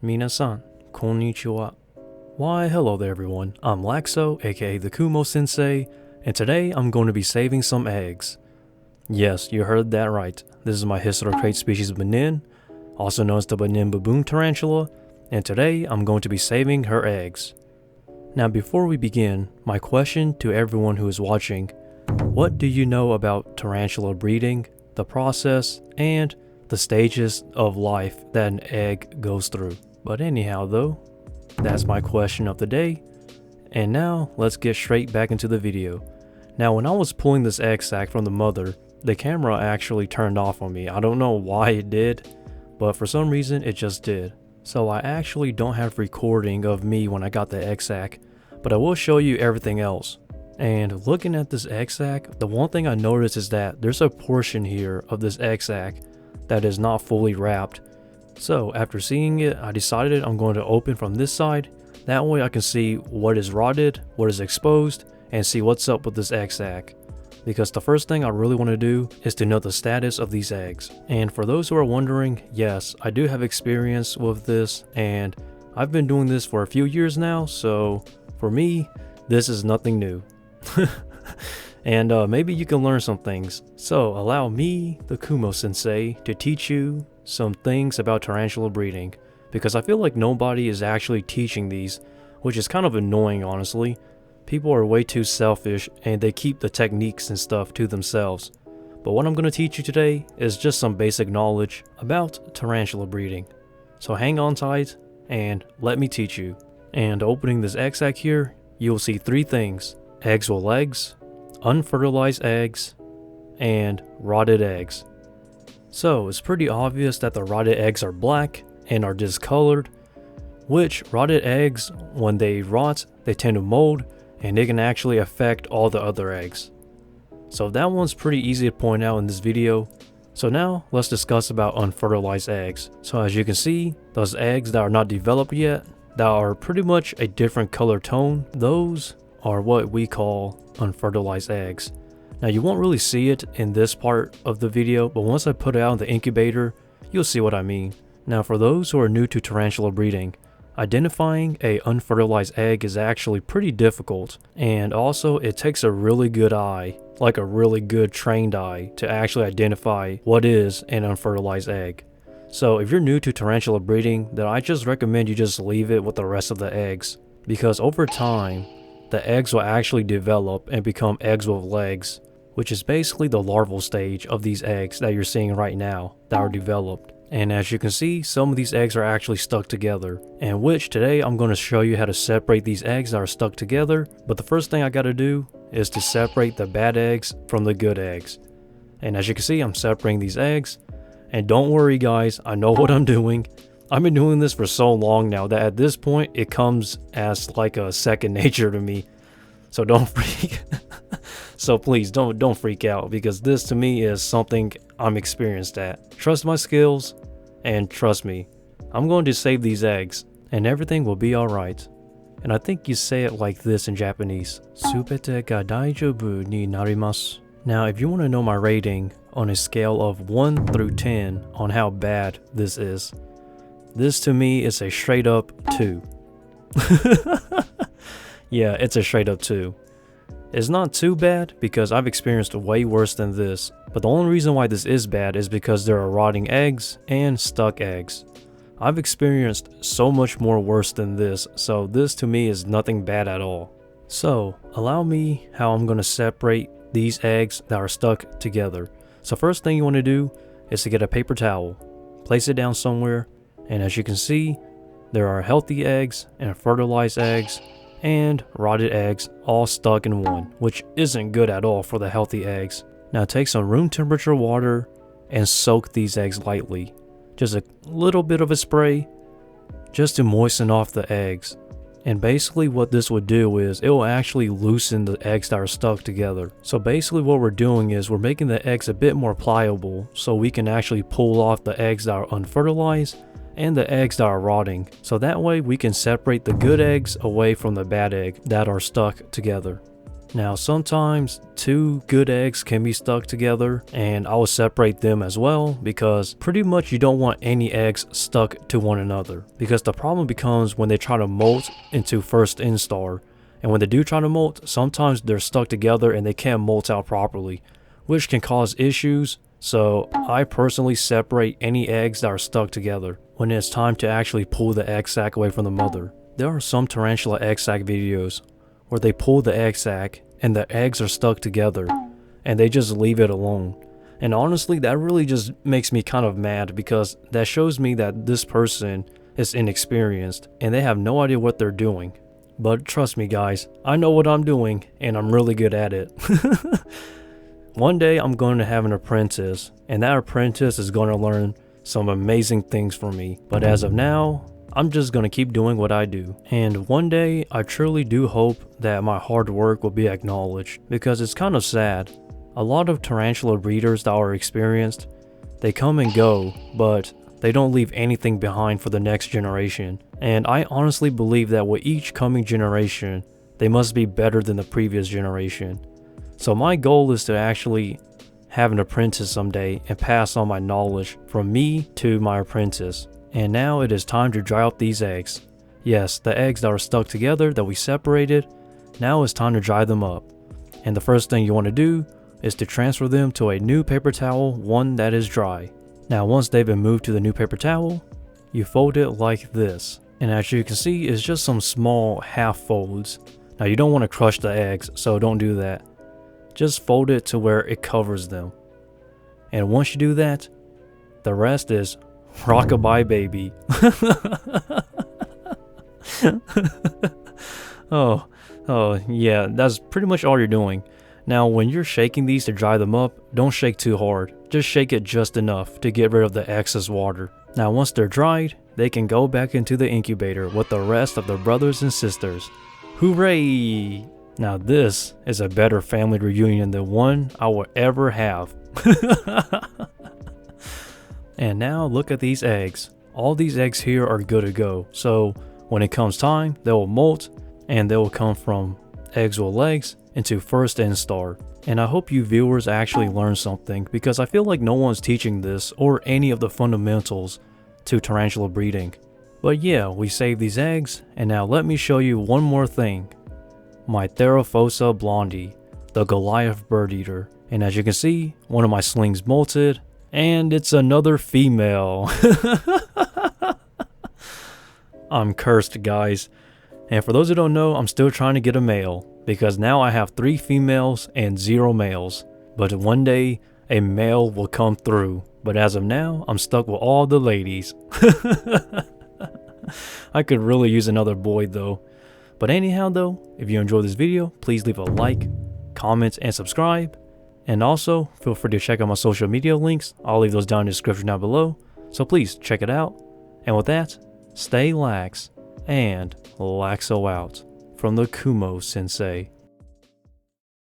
Minasan, konnichiwa. Why, hello there everyone. I'm Laxow, aka the Kumo Sensei, and today I'm going to be saving some eggs. Yes, you heard that right. This is my Hysterocrates species Benin, also known as the Benin Baboon tarantula, and today I'm going to be saving her eggs. Now before we begin, my question to everyone who is watching: what do you know about tarantula breeding, the process, and the stages of life that an egg goes through? But anyhow though, that's my question of the day, and now let's get straight back into the video. Now when I was pulling this egg sac from the mother, the camera actually turned off on me. I don't know why it did, but for some reason it just did. So I actually don't have recording of me when I got the egg sac, but I will show you everything else. And looking at this egg sac, the one thing I noticed is that there's a portion here of this egg sac that is not fully wrapped. So after seeing it, I decided I'm going to open from this side. That way I can see what is rotted, what is exposed, and see what's up with this egg sac. Because the first thing I really want to do is to know the status of these eggs. And for those who are wondering, yes, I do have experience with this, and I've been doing this for a few years now, so for me, this is nothing new. And maybe you can learn some things. So allow me, the Kumo Sensei, to teach you some things about tarantula breeding, because I feel like nobody is actually teaching these, which is kind of annoying honestly. People are way too selfish and they keep the techniques and stuff to themselves. But what I'm going to teach you today is just some basic knowledge about tarantula breeding. So hang on tight and let me teach you. And opening this egg sac here, you'll see three things: eggs with legs, unfertilized eggs, and rotted eggs. So it's pretty obvious that the rotted eggs are black and are discolored, which rotted eggs, when they rot, they tend to mold and it can actually affect all the other eggs. So that one's pretty easy to point out in this video. So now let's discuss about unfertilized eggs. So as you can see, those eggs that are not developed yet, that are pretty much a different color tone, those are what we call unfertilized eggs. Now you won't really see it in this part of the video, but once I put it out in the incubator, you'll see what I mean. Now for those who are new to tarantula breeding, identifying a unfertilized egg is actually pretty difficult, and also it takes a really good eye, like a really good trained eye, to actually identify what is an unfertilized egg. So if you're new to tarantula breeding, then I just recommend you just leave it with the rest of the eggs, because over time the eggs will actually develop and become eggs with legs, which is basically the larval stage of these eggs that you're seeing right now that are developed. And as you can see, some of these eggs are actually stuck together, and which today I'm going to show you how to separate these eggs that are stuck together. But the first thing I got to do is to separate the bad eggs from the good eggs. And as you can see, I'm separating these eggs, and don't worry guys, I know what I'm doing. I've been doing this for so long now that at this point it comes as like a second nature to me. So don't freak. So please don't freak out, because this to me is something I'm experienced at. Trust my skills, and trust me, I'm going to save these eggs, and everything will be alright. And I think you say it like this in Japanese: Subete ga daijoubu ni narimasu. Now if you want to know my rating on a scale of 1 through 10 on how bad this is, this to me is a straight up 2. Yeah, it's a straight up 2. It's not too bad because I've experienced way worse than this, but the only reason why this is bad is because there are rotting eggs and stuck eggs. I've experienced so much more worse than this, so this to me is nothing bad at all. So allow me how I'm going to separate these eggs that are stuck together. So first thing you want to do is to get a paper towel, place it down somewhere, and as you can see, there are healthy eggs and fertilized eggs and rotted eggs all stuck in one, which isn't good at all for the healthy eggs. Now take some room temperature water and soak these eggs lightly. Just a little bit of a spray just to moisten off the eggs. And basically what this would do is it will actually loosen the eggs that are stuck together. So basically what we're doing is we're making the eggs a bit more pliable so we can actually pull off the eggs that are unfertilized and the eggs that are rotting, so that way we can separate the good eggs away from the bad egg that are stuck together. Now sometimes 2 good eggs can be stuck together, and I will separate them as well, because pretty much you don't want any eggs stuck to one another, because the problem becomes when they try to molt into first instar, and when they do try to molt, sometimes they're stuck together and they can't molt out properly, which can cause issues. So I personally separate any eggs that are stuck together when it's time to actually pull the egg sac away from the mother. There are some tarantula egg sac videos where they pull the egg sac and the eggs are stuck together and they just leave it alone. And honestly, that really just makes me kind of mad, because that shows me that this person is inexperienced and they have no idea what they're doing. But trust me guys, I know what I'm doing and I'm really good at it. One day I'm going to have an apprentice, and that apprentice is going to learn some amazing things from me. But as of now, I'm just going to keep doing what I do. And one day, I truly do hope that my hard work will be acknowledged, because it's kind of sad. A lot of tarantula breeders that are experienced, they come and go, but they don't leave anything behind for the next generation. And I honestly believe that with each coming generation, they must be better than the previous generation. So my goal is to actually have an apprentice someday and pass on my knowledge from me to my apprentice. And now it is time to dry out these eggs. Yes, the eggs that are stuck together that we separated, now it's time to dry them up. And the first thing you want to do is to transfer them to a new paper towel, one that is dry. Now once they've been moved to the new paper towel, you fold it like this. And as you can see, it's just some small half folds. Now you don't want to crush the eggs, so don't do that. Just fold it to where it covers them. And once you do that, the rest is rockabye baby. Oh yeah, that's pretty much all you're doing. Now when you're shaking these to dry them up, don't shake too hard. Just shake it just enough to get rid of the excess water. Now once they're dried, they can go back into the incubator with the rest of their brothers and sisters. Hooray! Now this is a better family reunion than one I will ever have. And now look at these eggs. All these eggs here are good to go. So when it comes time, they will molt and they will come from eggs with legs into first instar. And I hope you viewers actually learn something, because I feel like no one's teaching this or any of the fundamentals to tarantula breeding. But yeah, we saved these eggs, and now let me show you one more thing. My Theraphosa blondi, the Goliath bird eater. And as you can see, one of my slings molted, and it's another female. I'm cursed guys. And for those who don't know, I'm still trying to get a male, because now I have 3 females and 0 males. But one day, a male will come through. But as of now, I'm stuck with all the ladies. I could really use another boy though. But anyhow though, if you enjoyed this video, please leave a like, comment, and subscribe. And also, feel free to check out my social media links. I'll leave those down in the description down below. So please check it out. And with that, stay lax and Laxow out from the Kumo Sensei.